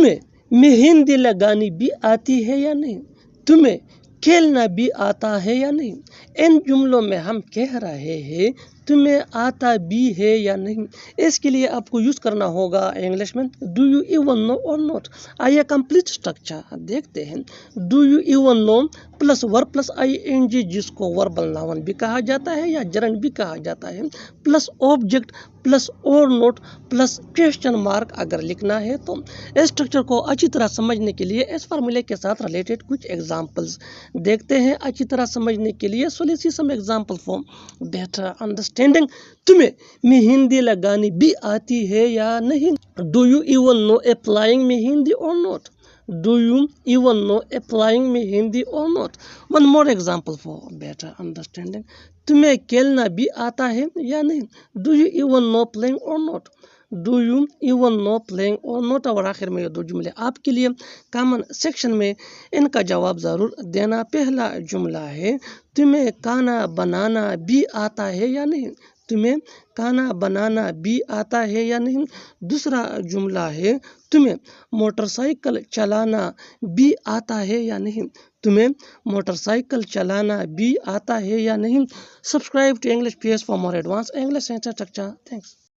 تمہیں مہندی لگانی بھی آتی ہے یا نہیں؟ تمہیں کھیلنا بھی آتا ہے یا نہیں؟ ان جملوں میں ہم کہہ رہے ہیں تمہیں آتا بھی ہے یا نہیں. اس کے لیے آپ کو یوز کرنا ہوگا انگلش میں ڈو یو ایون نو اور ناٹ. آئیے کمپلیٹ اسٹرکچر دیکھتے ہیں. Do you even know plus verb plus I N G جس کو وربل ناؤن بھی کہا جاتا ہے یا جرنڈ بھی کہا جاتا ہے پلس آبجیکٹ پلس اور نوٹ پلس کویشچن مارک اگر لکھنا ہے تو اسٹرکچر کو اچھی طرح سمجھنے کے لیے اس فارمولے کے ساتھ ریلیٹڈ کچھ ایگزامپلز دیکھتے ہیں. اچھی طرح سمجھنے کے لیے so let's see some example for better understanding. تمہیں مہندی لگانی بھی آتی ہے یا نہیں؟ Do you even know applying mehndi or not? Do you even know applying mehndi or not? One more example for better understanding. تمہیں کھیلنا بھی آتا ہے یا نہیں؟ Do you even know playing or not? Do you even know playing or not? اور آخر میں یہ دو جملے آپ کے لیے کامن سیکشن میں ان کا جواب ضرور دینا. پہلا جملہ ہے تمہیں کھانا بنانا بھی آتا ہے یا نہیں؟ تمہیں کھانا بنانا بھی آتا ہے یا نہیں؟ دوسرا جملہ ہے تمہیں موٹر سائیکل چلانا بھی آتا ہے یا نہیں؟ تمہیں موٹر سائیکل چلانا بھی آتا ہے یا نہیں؟ Subscribe to English PS for more advanced English structure. Thanks.